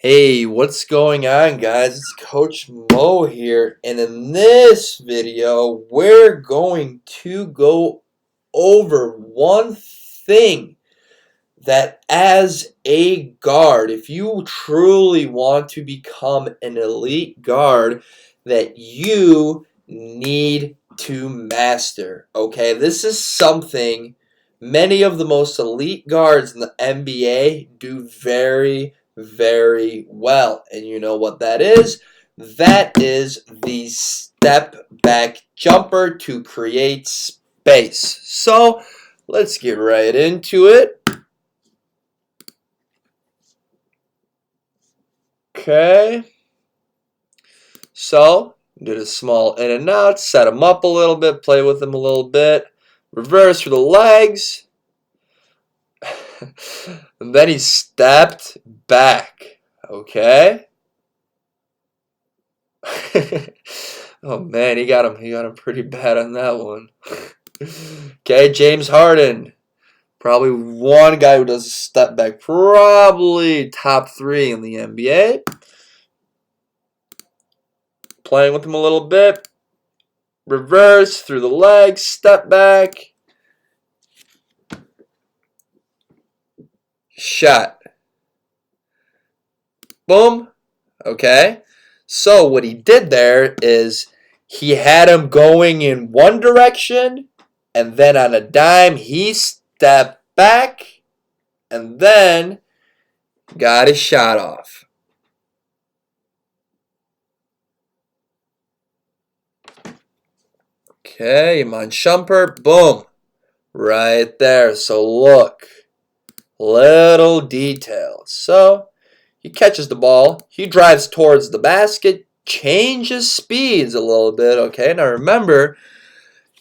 Hey, what's going on, guys? It's Coach Mo here, and in this video, we're going to go over one thing that, as a guard, if you truly want to become an elite guard, that you need to master. Okay, this is something many of the most elite guards in the NBA do very well. And you know what that is? That is the step back jumper to create space. So let's get right into it. Okay. So did a small in and out, set him up a little bit, play with him a little bit, reverse for the legs. And then he stepped back. Okay. Oh man, he got him pretty bad on that one. Okay, James Harden. Probably one guy who does a step back. Probably top 3 in the NBA. Playing with him a little bit. Reverse through the legs, step back. Shot. Boom. Okay. So what he did there is he had him going in one direction, and then on a dime he stepped back and then got his shot off. Okay, Iman Shumpert, boom. Right there. So look. Little details. So he catches the ball. He drives towards the basket. Changes speeds a little bit. Okay, now remember,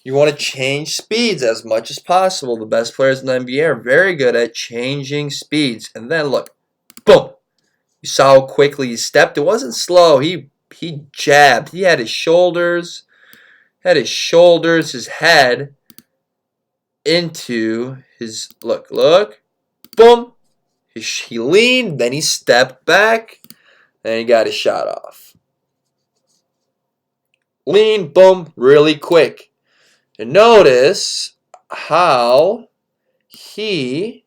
you want to change speeds as much as possible. The best players in the NBA are very good at changing speeds. And then look, boom. You saw how quickly he stepped. It wasn't slow. He jabbed. He had his shoulders, his head into his look, boom. He leaned, then he stepped back, and he got his shot off. Lean, boom, really quick. And notice how he,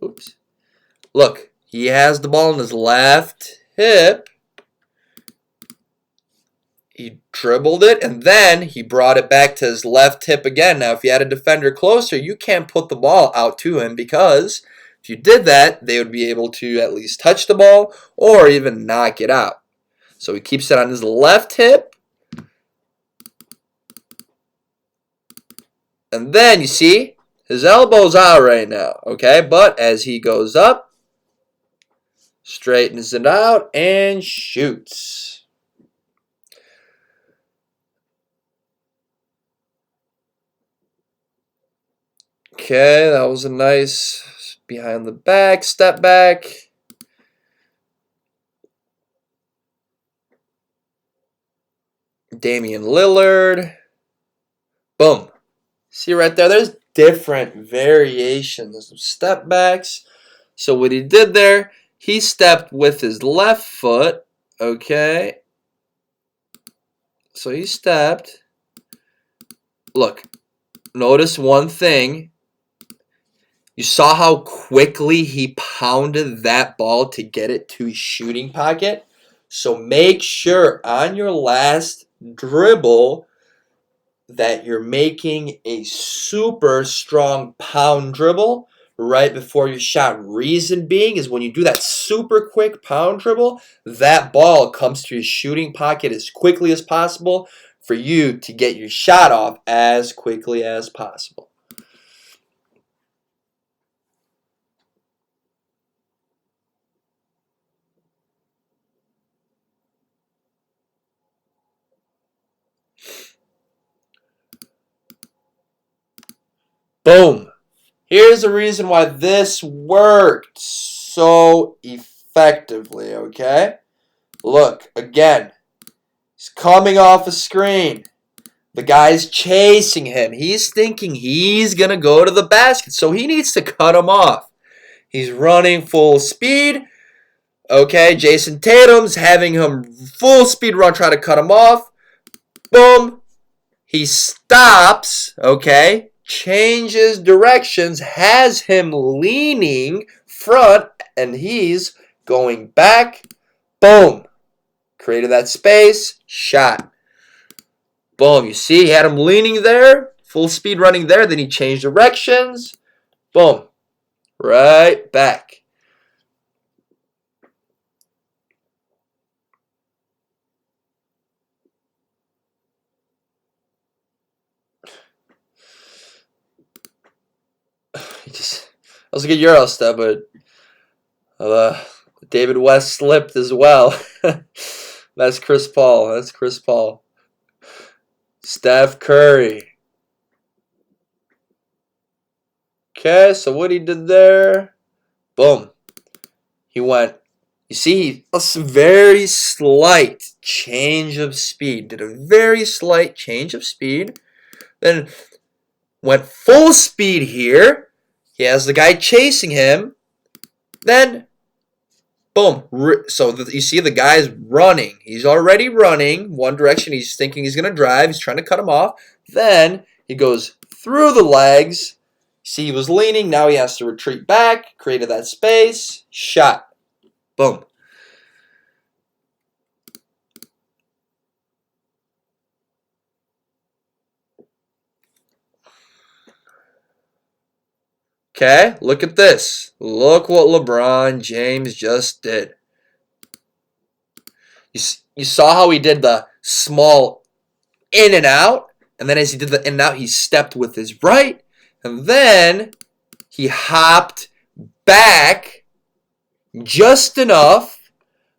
oops. Look, he has the ball in his left hip. He dribbled it, and then he brought it back to his left hip again. Now, if you had a defender closer, you can't put the ball out to him because if you did that, they would be able to at least touch the ball or even knock it out. So he keeps it on his left hip. And then, you see, his elbow's out right now, okay? But as he goes up, straightens it out, and shoots. Okay, that was a nice behind the back, step back. Damian Lillard. Boom. See right there, there's different variations of step backs. So what he did there, he stepped with his left foot, okay? So he stepped. Look, notice one thing. You saw how quickly he pounded that ball to get it to his shooting pocket? So make sure on your last dribble that you're making a super strong pound dribble right before your shot. Reason being is when you do that super quick pound dribble, that ball comes to your shooting pocket as quickly as possible for you to get your shot off as quickly as possible. Boom. Here's the reason why this worked so effectively, okay? Look, again, he's coming off a screen. The guy's chasing him. He's thinking he's going to go to the basket, so he needs to cut him off. He's running full speed. Okay, Jason Tatum's having him full speed run, try to cut him off. Boom. He stops, okay, changes directions, has him leaning front, and he's going back. Boom. Created that space. Shot. Boom. You see, he had him leaning there, full speed running there. Then he changed directions. Boom. Right back. That was a good Euro step, but David West slipped as well. That's Chris Paul. That's Chris Paul. Steph Curry. Okay, so what he did there, boom. He went, you see, a very slight change of speed. Did a very slight change of speed. Then went full speed here. He has the guy chasing him. Then, boom. So you see the guy's running. He's already running one direction. He's thinking he's going to drive. He's trying to cut him off. Then he goes through the legs. See, he was leaning. Now he has to retreat back. Created that space. Shot. Boom. Okay, look at this. Look what LeBron James just did. You saw how he did the small in and out, and then as he did the in and out, he stepped with his right, and then he hopped back just enough.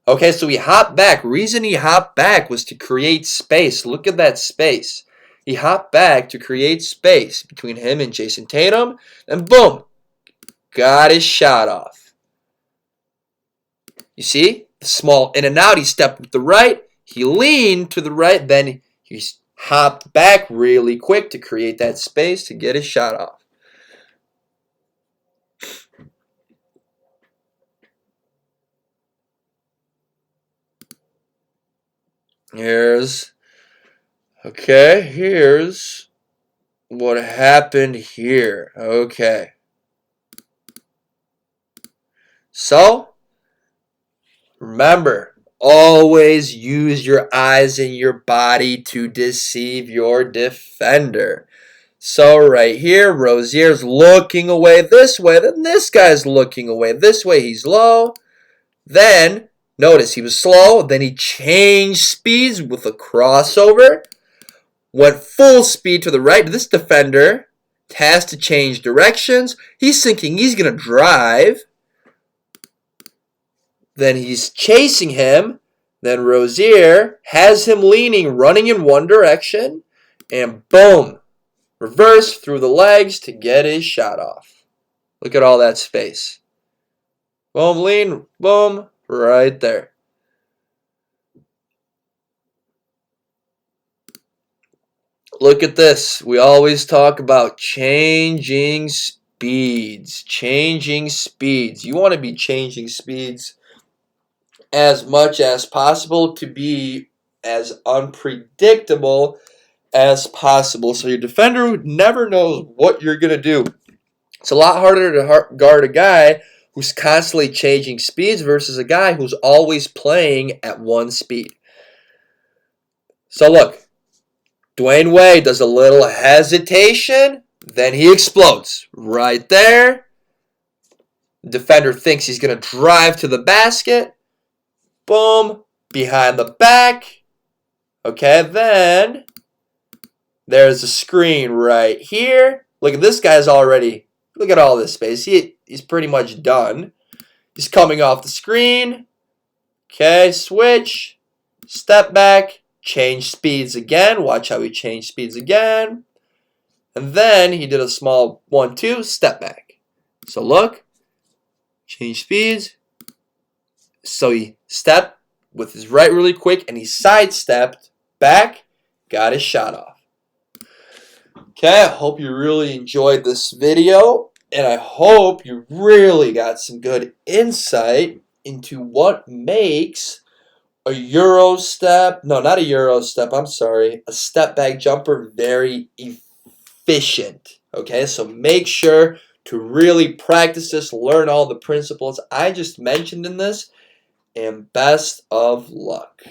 Okay, so he hopped back. Reason he hopped back was to create space. Look at that space. He hopped back to create space between him and Jason Tatum, and boom. Got his shot off. You see? The small in and out. He stepped with the right. He leaned to the right. Then he hopped back really quick to create that space to get his shot off. Here's what happened here. Okay. So, remember, always use your eyes and your body to deceive your defender. So right here, Rozier's looking away this way. Then this guy's looking away this way. He's low. Then, notice he was slow. Then he changed speeds with a crossover. Went full speed to the right. This defender has to change directions. He's thinking he's going to drive. Then he's chasing him. Then Rozier has him leaning, running in one direction. And boom. Reverse through the legs to get his shot off. Look at all that space. Boom, lean, boom, right there. Look at this. We always talk about changing speeds. Changing speeds. You want to be changing speeds as much as possible to be as unpredictable as possible. So your defender never knows what you're going to do. It's a lot harder to guard a guy who's constantly changing speeds versus a guy who's always playing at one speed. So look, Dwayne Wade does a little hesitation, then he explodes. Right there. The defender thinks he's going to drive to the basket. Boom. Behind the back. Okay, then there's a screen right here. Look at this guy's already, look at all this space. He's pretty much done. He's coming off the screen. Okay, switch. Step back. Change speeds again. Watch how he changed speeds again. And then he did a small 1-2, step back. So look. Change speeds. So he stepped with his right really quick and he sidestepped back. Got his shot off. Okay, I hope you really enjoyed this video. And I hope you really got some good insight into what makes a Euro step, no, not a Euro step, I'm sorry, a step back jumper very efficient. Okay, so make sure to really practice this, learn all the principles I just mentioned in this, and best of luck.